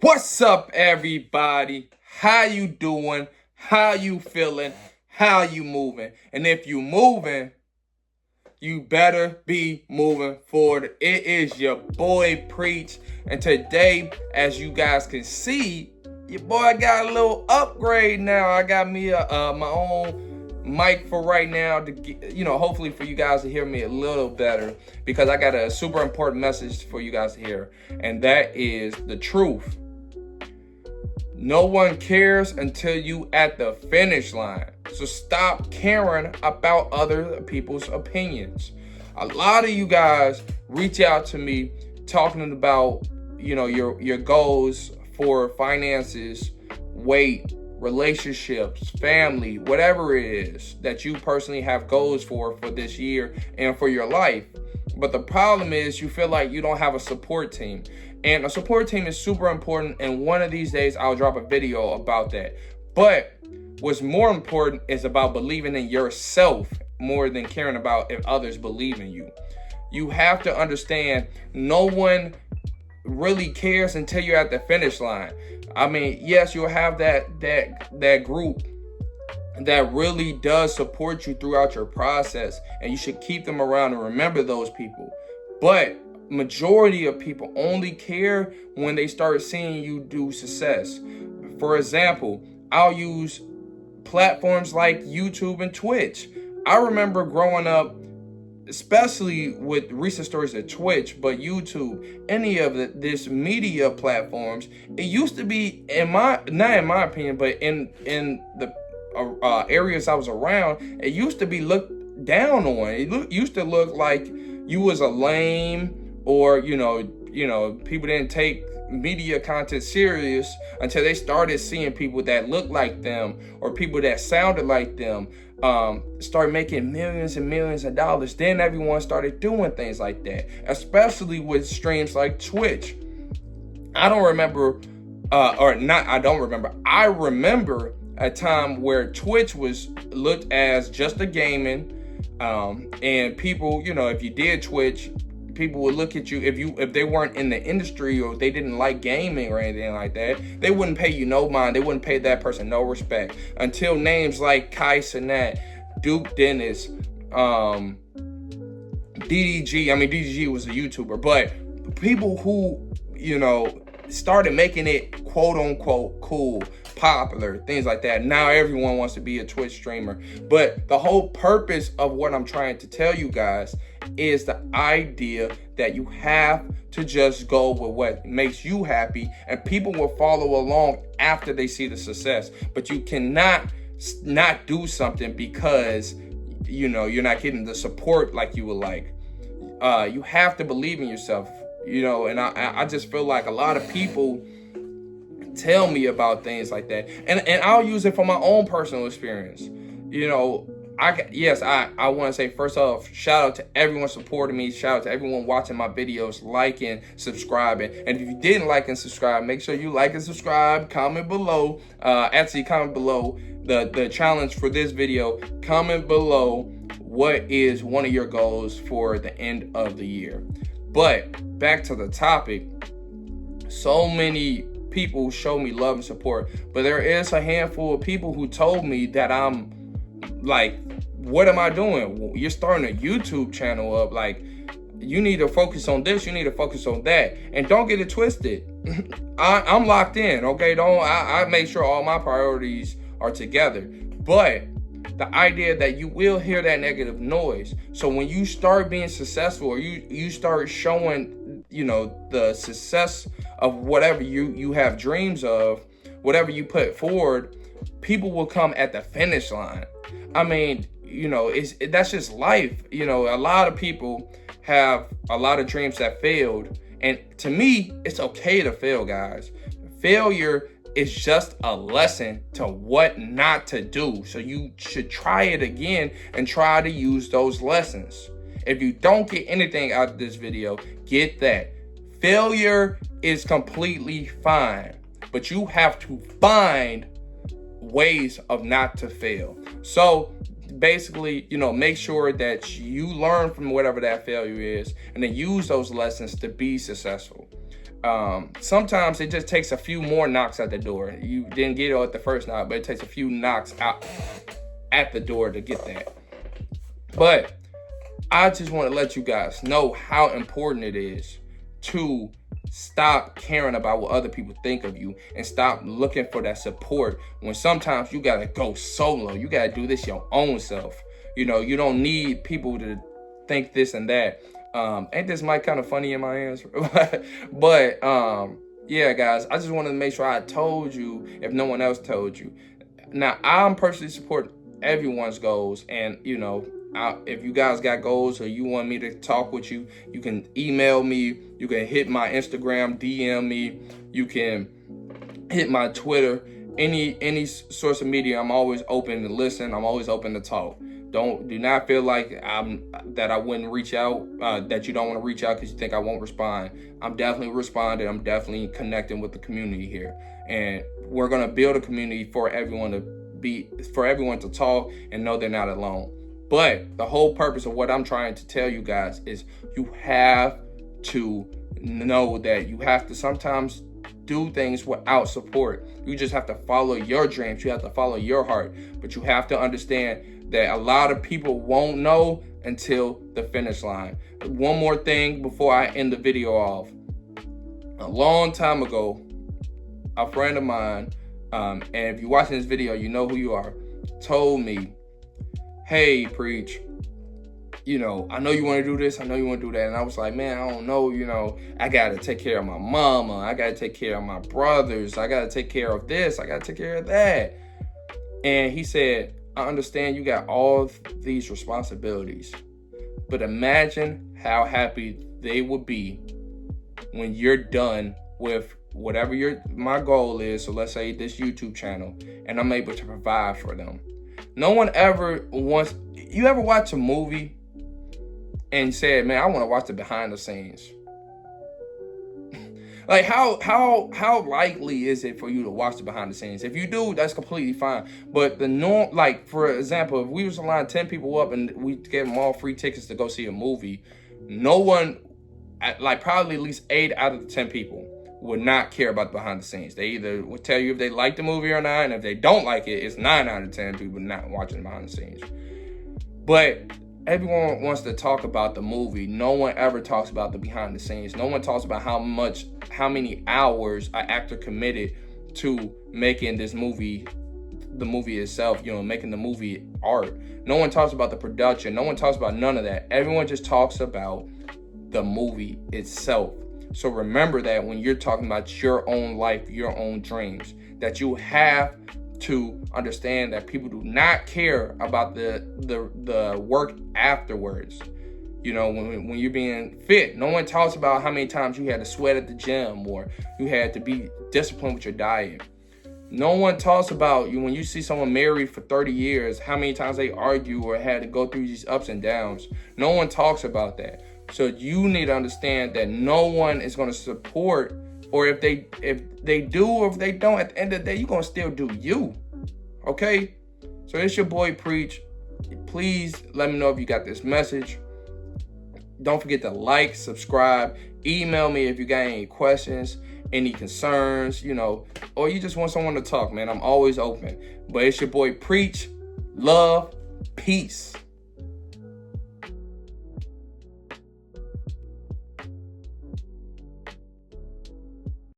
What's up, everybody? How you doing? How you feeling? How you moving? And if you moving, you better be moving forward. It is your boy Preach, and today, as you guys can see, your boy got a little upgrade now. I got me my own mic for right now to get, hopefully for you guys to hear me a little better, because I got a super important message for you guys to hear, and that is the truth. No one cares until you at the finish line. So stop caring about other people's opinions. A lot of you guys reach out to me talking about, your goals for finances, weight, relationships, family, whatever it is that you personally have goals for this year and for your life. But the problem is you feel like you don't have a support team. And a support team is super important, and one of these days I'll drop a video about that. But what's more important is about believing in yourself more than caring about if others believe in you. You have to understand no one really cares until you're at the finish line. I mean, yes, you'll have that group that really does support you throughout your process, and you should keep them around and remember those people. But majority of people only care when they start seeing you do success. For example, I'll use platforms like YouTube and Twitch. I remember growing up, especially with recent stories of Twitch, but YouTube, any of this media platforms, it used to be, not in my opinion, but in the areas I was around, it used to be looked down on. It used to look like you was a lame, or people didn't take media content serious until they started seeing people that looked like them or people that sounded like them start making millions and millions of dollars. Then everyone started doing things like that, especially with streams like Twitch. I remember a time where Twitch was looked as just a gaming, and people, if you did Twitch, people would look at you, if they weren't in the industry or if they didn't like gaming or anything like that, they wouldn't pay you no mind. They wouldn't pay that person no respect until names like Kai Cenat, Duke Dennis, DDG. I mean, DDG was a YouTuber, but people who, started making it quote unquote cool, popular, things like that. Now everyone wants to be a Twitch streamer. But the whole purpose of what I'm trying to tell you guys is the idea that you have to just go with what makes you happy, and people will follow along after they see the success. But you cannot not do something because you're not getting the support like you would like. You have to believe in yourself. And I just feel like a lot of people tell me about things like that, and I'll use it for my own personal experience. I want to say, first off, shout out to everyone supporting me. Shout out to everyone watching my videos, liking, subscribing. And if you didn't like and subscribe, make sure you like and subscribe. Comment below. Comment below the challenge for this video. Comment below what is one of your goals for the end of the year. But back to the topic. So many people show me love and support, but there is a handful of people who told me that I'm like, what am I doing? You're starting a YouTube channel up. Like, you need to focus on this. You need to focus on that. And don't get it twisted. I'm locked in. Okay. I make sure all my priorities are together. But the idea that you will hear that negative noise. So when you start being successful, or you start showing, the success of whatever you have dreams of, whatever you put forward, people will come at the finish line. I mean, that's just life. A lot of people have a lot of dreams that failed. And to me, it's okay to fail, guys. Failure is just a lesson to what not to do. So you should try it again and try to use those lessons. If you don't get anything out of this video, get that. Failure is completely fine, but you have to find ways of not to fail. So basically, make sure that you learn from whatever that failure is, and then use those lessons to be successful. sometimes it just takes a few more knocks at the door. You didn't get it at the first knock, but it takes a few knocks out at the door to get that. But I just want to let you guys know how important it is to stop caring about what other people think of you and stop looking for that support when sometimes you got to go solo. You got to do this your own self. You know, you don't need people to think this and that. Ain't this mic kind of funny in my answer? But yeah, guys, I just wanted to make sure I told you if no one else told you. Now, I'm personally support everyone's goals, and you know, if you guys got goals or you want me to talk with you, you can email me, you can hit my Instagram, DM me, you can hit my Twitter, any source of media. I'm always open to listen. I'm always open to talk. Do not feel like that I wouldn't reach out, that you don't want to reach out because you think I won't respond. I'm definitely responding. I'm definitely connecting with the community here, and we're gonna build a community for everyone to talk and know they're not alone. But the whole purpose of what I'm trying to tell you guys is you have to know that you have to sometimes do things without support. You just have to follow your dreams. You have to follow your heart. But you have to understand that a lot of people won't know until the finish line. One more thing before I end the video off. A long time ago, a friend of mine, and if you're watching this video, you know who you are, told me, hey, Preach, you know, I know you want to do this, I know you want to do that. And I was like, man, I don't know, you know, I got to take care of my mama, I got to take care of my brothers, I got to take care of this, I got to take care of that. And he said, I understand you got all these responsibilities, but imagine how happy they would be when you're done with whatever my goal is. So let's say this YouTube channel, and I'm able to provide for them. No one ever wants, you ever watch a movie and said, man, I want to watch the behind the scenes? Like how likely is it for you to watch the behind the scenes? If you do, that's completely fine. But the norm, like for example, if we was to line 10 people up and we gave them all free tickets to go see a movie, no one, like probably at least 8 out of the 10 people would not care about the behind the scenes. They either would tell you if they like the movie or not, and if they don't like it, it's 9 out of 10 people not watching the behind the scenes. But everyone wants to talk about the movie. No one ever talks about the behind the scenes. No one talks about how many hours an actor committed to making this movie, the movie itself, you know, making the movie art. No one talks about the production. No one talks about none of that. Everyone just talks about the movie itself. So remember that when you're talking about your own life, your own dreams, that you have to understand that people do not care about the work afterwards. You know, when you're being fit, no one talks about how many times you had to sweat at the gym or you had to be disciplined with your diet. No one talks about you when you see someone married for 30 years, how many times they argue or had to go through these ups and downs. No one talks about that. So you need to understand that no one is going to support, or if they do or if they don't, at the end of the day, you're going to still do you. Okay? So it's your boy Preach. Please let me know if you got this message. Don't forget to like, subscribe, email me if you got any questions, any concerns, you know, or you just want someone to talk, man. I'm always open. But it's your boy Preach. Love. Peace.